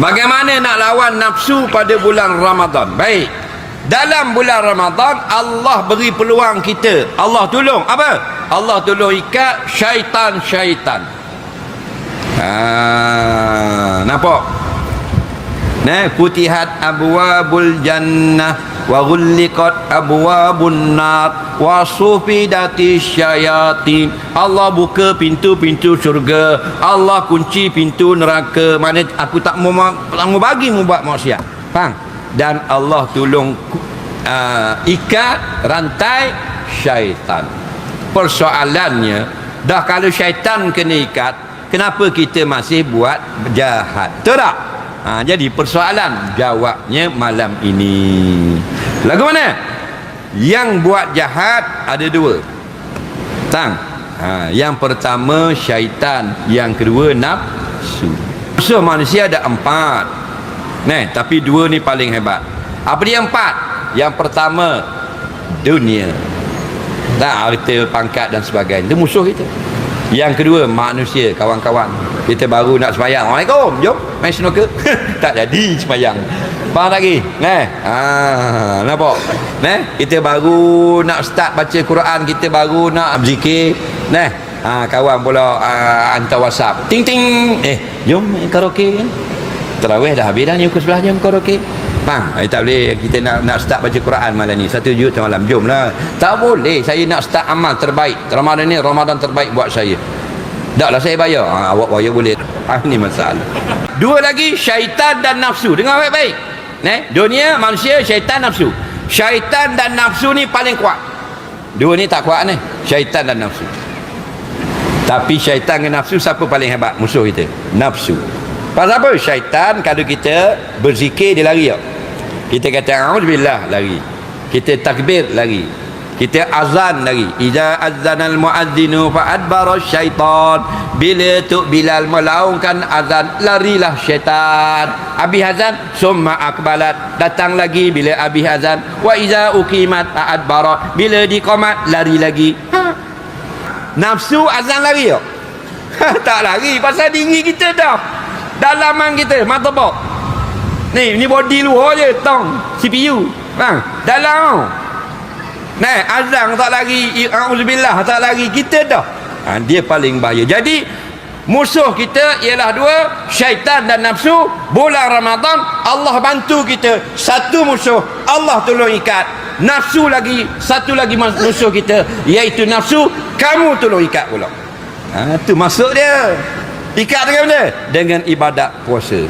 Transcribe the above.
Bagaimana nak lawan nafsu pada bulan Ramadan? Baik, dalam bulan Ramadan Allah beri peluang kita. Allah tolong apa? Allah tolong ikat syaitan-syaitan. Nampak? Nah, futihat abwabul jannah wa ghulliqat abwabun nar wa sufidati syayatin. Allah buka pintu-pintu syurga, Allah kunci pintu neraka. Mana aku tak mau bagi mu buat maksiat. Faham? Dan Allah tolong ikat rantai syaitan. Persoalannya, dah kalau syaitan kena ikat, kenapa kita masih buat jahat? Betul tak? Jadi persoalan jawabnya malam ini. Lagu mana? Yang buat jahat ada dua. Yang pertama syaitan, yang kedua nafsu. So manusia ada 4. Tapi 2 ni paling hebat. Apa dia 4? Yang pertama dunia. Harta, pangkat dan sebagainya. Itu musuh kita. Yang kedua manusia, kawan-kawan. Kita baru nak sembahyang. Assalamualaikum, jom main snooker. Tak jadi sembahyang. Faham lagi? Nampak? Kita baru nak start baca Quran, kita baru nak berzikir. Kawan pula hantar WhatsApp. Ting ting. Jom main karaoke kan? Tarawih dah habis dah ni, pukul 11 jam karaoke. Faham? Tak boleh kita nak start baca Quran malam ni 1 juta malam. Jomlah. Tak boleh. Saya nak start amal terbaik. Ramadan ni Ramadan terbaik buat saya. Taklah saya bayar. Awak bayar boleh. Ini masalah. 2 lagi syaitan dan nafsu. Dengar baik-baik. Dunia, manusia, syaitan, nafsu. Syaitan dan nafsu ni paling kuat. 2 ni tak kuat ni. Syaitan dan nafsu. Tapi syaitan dan nafsu siapa paling hebat? Musuh kita. Nafsu. Pasal apa? Syaitan kalau kita berzikir dia lari. Kita kata a'udzubillah lari. Kita takbir lari. Kita azan lari. Iza azanal muadzinu fa adbara syaitan. Bila tu Bilal melaungkan azan, larilah syaitan. Habis azan summa akbalat, datang lagi bila habis azan. Wa iza uqimat fa adbara, bila diqamat lari lagi. Nafsu azan lari. Tak lari pasal diri kita dah. Dalaman kita, mata bok. Ni body luar je, tong CPU. Bang, dalam. Azan tak lari, auzubillah tak lari, kita dah. Dia paling bahaya. Jadi musuh kita ialah 2, syaitan dan nafsu. Bulan Ramadan Allah bantu kita. Satu musuh Allah tolong ikat. Nafsu lagi, satu lagi musuh kita, iaitu nafsu, kamu tolong ikat pula. Tu masuk dia. Ikat dengan mana? Dengan ibadat puasa.